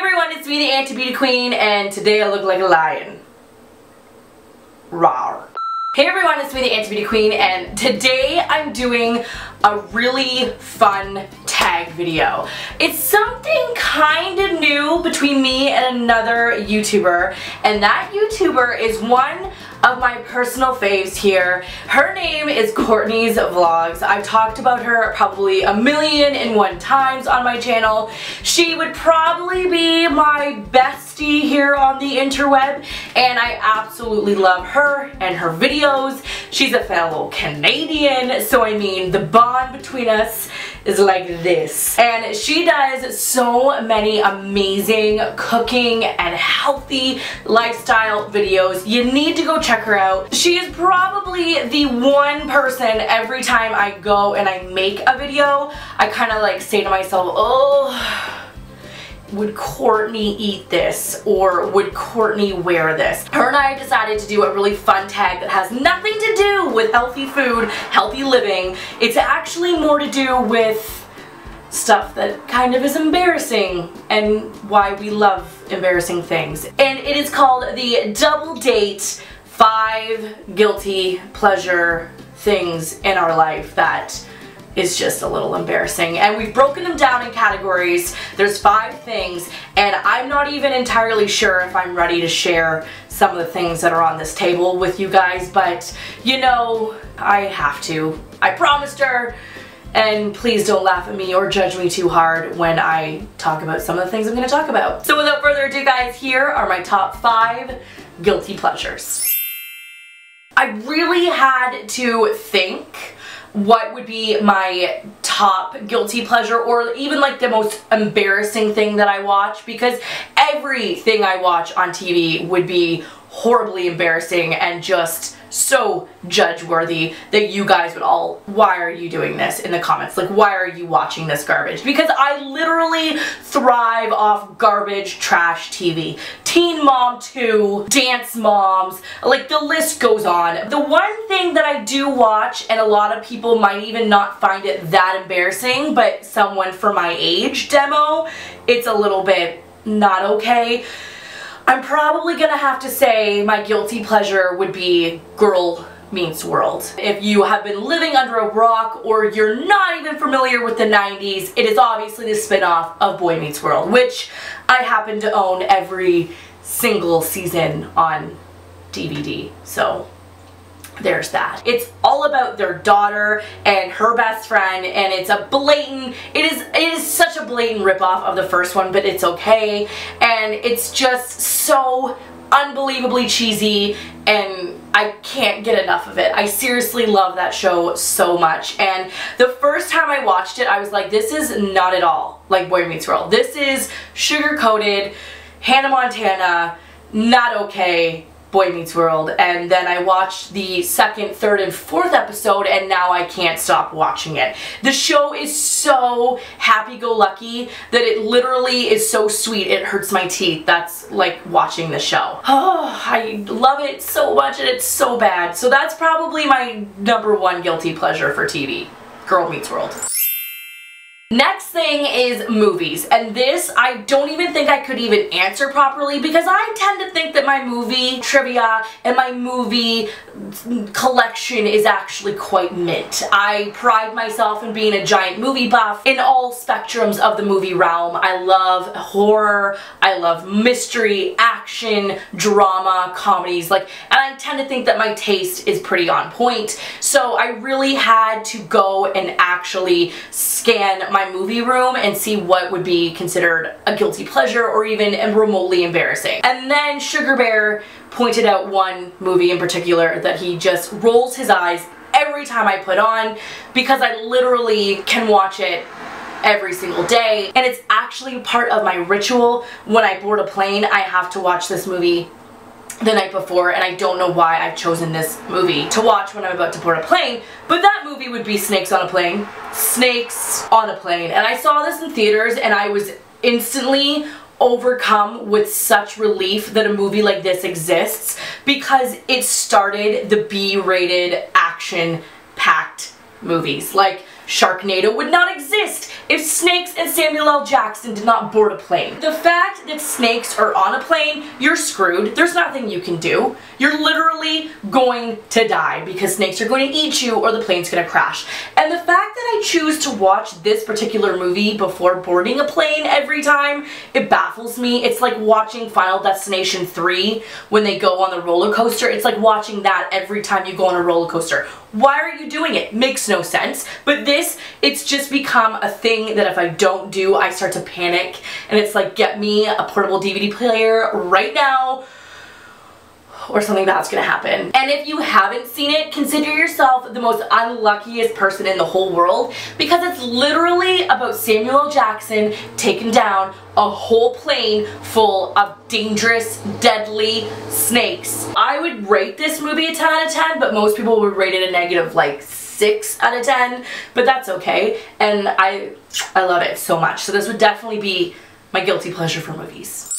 everyone, it's me, the Anti-Beauty Queen, and today I look like a lion. Rawr. Hey everyone, it's me, the Anti-Beauty Queen, and today I'm doing a really fun tag video. It's something kind of new between me and another YouTuber, and that YouTuber is one of my personal faves here. Her name is Courtneysvlog. I've talked about her probably 1,000,001 times on my channel. She would probably be my bestie here on the interweb, and I absolutely love her and her videos. She's a fellow Canadian, so I mean the bond between us is like this. And she does so many amazing cooking and healthy lifestyle videos. You need to go check her out. She is probably the one person every time I go and I make a video, I kind of like say to myself, oh, would Courtney eat this? Or would Courtney wear this? Her and I decided to do a really fun tag that has nothing to do with healthy food, healthy living. It's actually more to do with stuff that kind of is embarrassing and why we love embarrassing things. And it is called the Double Date 5 Guilty Pleasure Things in Our Life that is just a little embarrassing. And we've broken them down in categories. There's 5 things, and I'm not even entirely sure if I'm ready to share some of the things that are on this table with you guys, but you know, I have to. I promised her, and please don't laugh at me or judge me too hard when I talk about some of the things I'm going to talk about. So without further ado guys, here are my top 5 guilty pleasures. I really had to think what would be my top guilty pleasure, or even like the most embarrassing thing that I watch, because everything I watch on TV would be horribly embarrassing and just so judge-worthy that you guys would all, why are you doing this, in the comments, like why are you watching this garbage? Because I literally thrive off garbage trash TV. Teen Mom 2, Dance Moms, like the list goes on. The one thing that I do watch, and a lot of people might even not find it that embarrassing, but someone for my age demo, it's a little bit not okay. I'm probably gonna have to say my guilty pleasure would be Girl Meets World. If you have been living under a rock or you're not even familiar with the 90s, it is obviously the spin-off of Boy Meets World, which I happen to own every single season on DVD. So there's that. It's all about their daughter and her best friend, and it's a blatant, it is such a blatant ripoff of the first one, but it's okay, and it's just so unbelievably cheesy, and I can't get enough of it. I seriously love that show so much, and the first time I watched it, I was like, this is not at all like Boy Meets World. This is sugar-coated, Hannah Montana, not okay Boy Meets World. And then I watched the 2nd, 3rd, and 4th episode, and now I can't stop watching it. The show is so happy-go-lucky that it literally is so sweet it hurts my teeth. That's like watching the show. Oh, I love it so much, and it's so bad. So that's probably my #1 guilty pleasure for TV. Girl Meets World. Next thing is movies, and this I don't even think I could even answer properly, because I tend to think that my movie trivia and my movie collection is actually quite mint. I pride myself in being a giant movie buff in all spectrums of the movie realm. I love horror, I love mystery, action, drama, comedies, like, and I tend to think that my taste is pretty on point. So I really had to go and actually scan my movie room and see what would be considered a guilty pleasure or even remotely embarrassing. And then Sugar Bear pointed out one movie in particular that he just rolls his eyes every time I put on, because I literally can watch it every single day, and it's actually part of my ritual. When I board a plane, I have to watch this movie the night before, and I don't know why I've chosen this movie to watch when I'm about to board a plane, but that movie would be Snakes on a Plane. Snakes on a Plane. And I saw this in theaters, and I was instantly overcome with such relief that a movie like this exists, because it started the B-rated action-packed movies. Like, Sharknado would not exist if Snakes and Samuel L. Jackson did not board a plane. The fact that snakes are on a plane, you're screwed. There's nothing you can do. You're literally going to die because snakes are going to eat you or the plane's going to crash. And the fact that I choose to watch this particular movie before boarding a plane every time, it baffles me. It's like watching Final Destination 3 when they go on the roller coaster. It's like watching that every time you go on a roller coaster. Why are you doing it? Makes no sense. But this, it's just become a thing that if I don't do, I start to panic. And it's like, get me a portable DVD player right now, or something bad's gonna happen. And if you haven't seen it, consider yourself the most unluckiest person in the whole world, because it's literally about Samuel L. Jackson taking down a whole plane full of dangerous, deadly snakes. I would rate this movie a 10 out of 10, but most people would rate it a negative like 6 out of 10, but that's okay. And I love it so much. So this would definitely be my guilty pleasure for movies.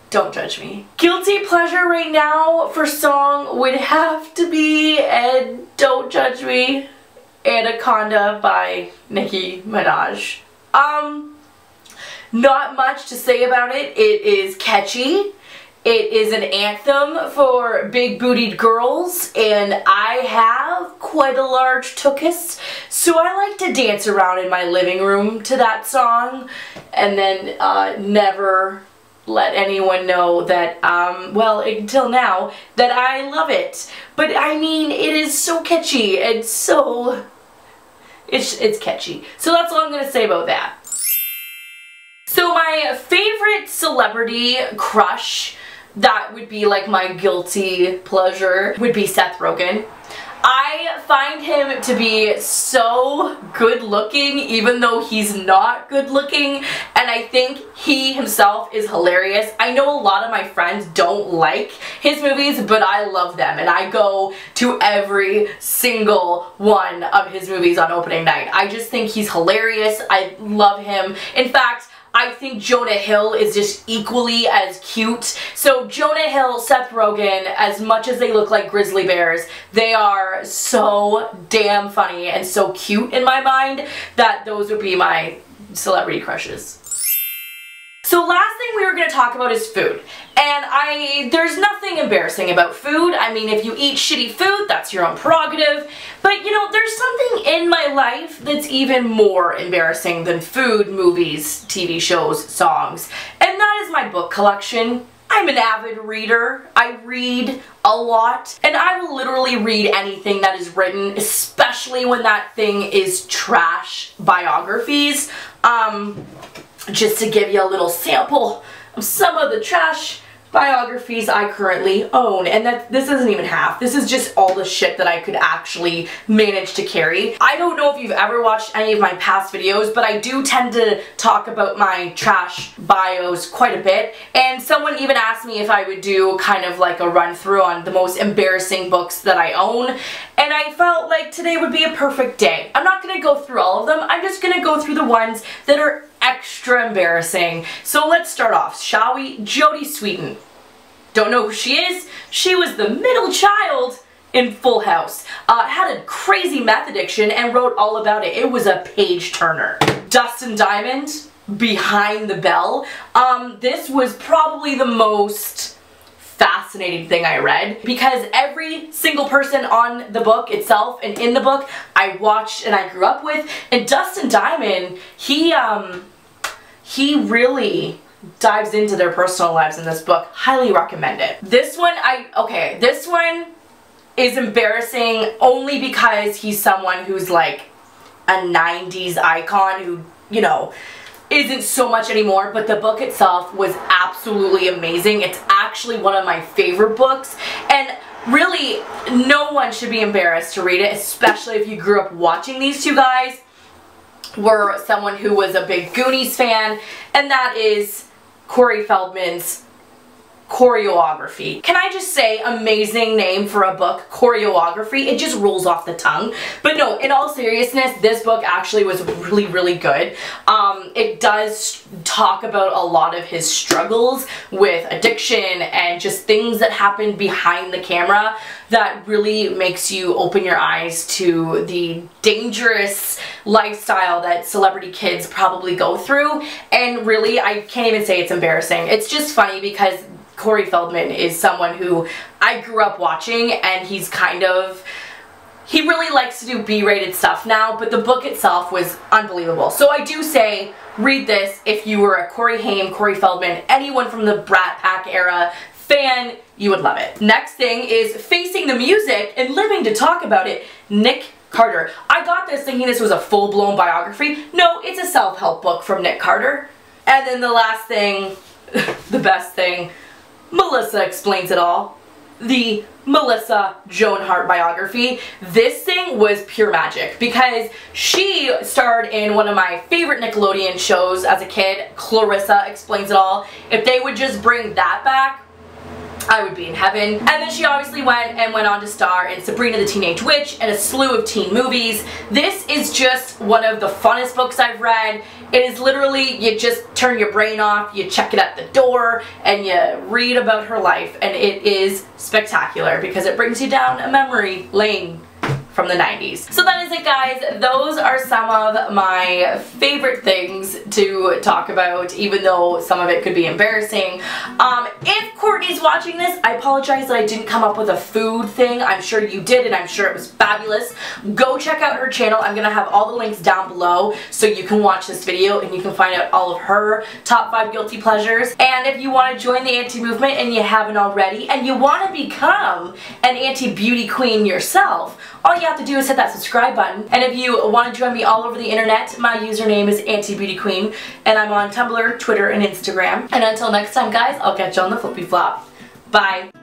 Don't judge me. Guilty pleasure right now for song would have to be, and don't judge me, Anaconda by Nicki Minaj. Not much to say about it. It is catchy. It is an anthem for big bootied girls, and I have quite a large tuchus, so I like to dance around in my living room to that song and then never let anyone know that, well, until now, that I love it. But I mean, it is so catchy and so, it's catchy. So that's all I'm gonna say about that. So my favorite celebrity crush, that would be like my guilty pleasure, would be Seth Rogen. I find him to be so good looking, even though he's not good looking, and I think he himself is hilarious. I know a lot of my friends don't like his movies, but I love them, and I go to every single one of his movies on opening night. I just think he's hilarious. I love him. In fact, I think Jonah Hill is just equally as cute. So Jonah Hill, Seth Rogen, as much as they look like grizzly bears, they are so damn funny and so cute in my mind that those would be my celebrity crushes. So last thing we were going to talk about is food. And there's nothing embarrassing about food. I mean, if you eat shitty food, that's your own prerogative. But you know, there's something in my life that's even more embarrassing than food, movies, TV shows, songs. And that is my book collection. I'm an avid reader. I read a lot. And I will literally read anything that is written, especially when that thing is trash biographies. Just to give you a little sample of some of the trash biographies I currently own, and this isn't even half. This is just all the shit that I could actually manage to carry. I don't know if you've ever watched any of my past videos, but I do tend to talk about my trash bios quite a bit, and someone even asked me if I would do kind of like a run through on the most embarrassing books that I own, and I felt like today would be a perfect day. I'm not gonna go through all of them. I'm just gonna go through the ones that are extra embarrassing. So let's start off, shall we? Jodie Sweetin. Don't know who she is. She was the middle child in Full House. Had a crazy meth addiction and wrote all about it. It was a page turner. Dustin Diamond, Behind the Bell. This was probably the most fascinating thing I read, because every single person on the book itself and in the book I watched and I grew up with, and Dustin Diamond, he really dives into their personal lives in this book. Highly recommend it. This one, this one is embarrassing only because he's someone who's like a 90s icon who, you know, isn't so much anymore, but the book itself was absolutely amazing. It's actually one of my favorite books, and really no one should be embarrassed to read it, especially if you grew up watching these two guys, were someone who was a big Goonies fan, and that is Corey Feldman's choreography. Can I just say, amazing name for a book, choreography. It just rolls off the tongue. But no, in all seriousness, this book actually was really good. It does talk about a lot of his struggles with addiction and just things that happen behind the camera that really makes you open your eyes to the dangerous lifestyle that celebrity kids probably go through. And really, I can't even say it's embarrassing. It's just funny because Corey Feldman is someone who I grew up watching, and he really likes to do B-rated stuff now, but the book itself was unbelievable. So I do say, read this if you were a Corey Haim, Corey Feldman, anyone from the Brat Pack era fan, you would love it. Next thing is Facing the Music and Living to Talk About It, Nick Carter. I got this thinking this was a full-blown biography. No, it's a self-help book from Nick Carter. And then the last thing, the best thing, Melissa Explains It All. The Melissa Joan Hart biography. This thing was pure magic because she starred in one of my favorite Nickelodeon shows as a kid, Clarissa Explains It All. If they would just bring that back, I would be in heaven. And then she obviously went on to star in Sabrina the Teenage Witch and a slew of teen movies. This is just one of the funnest books I've read. It is literally, you just turn your brain off, you check it at the door, and you read about her life, and it is spectacular because it brings you down a memory lane from the 90s. So that is it, guys. Those are some of my favorite things to talk about, even though some of it could be embarrassing. If Courtney's watching this, I apologize that I didn't come up with a food thing. I'm sure you did, and I'm sure it was fabulous. Go check out her channel. I'm gonna have all the links down below so you can watch this video and you can find out all of her top 5 guilty pleasures. And if you want to join the anti-movement and you haven't already, and you want to become an anti-beauty queen yourself, all you have to do is hit that subscribe button. And if you want to join me all over the internet, my username is antibeautyqueen, and I'm on Tumblr, Twitter, and Instagram. And until next time, guys, I'll catch you on the flippy flop. Bye.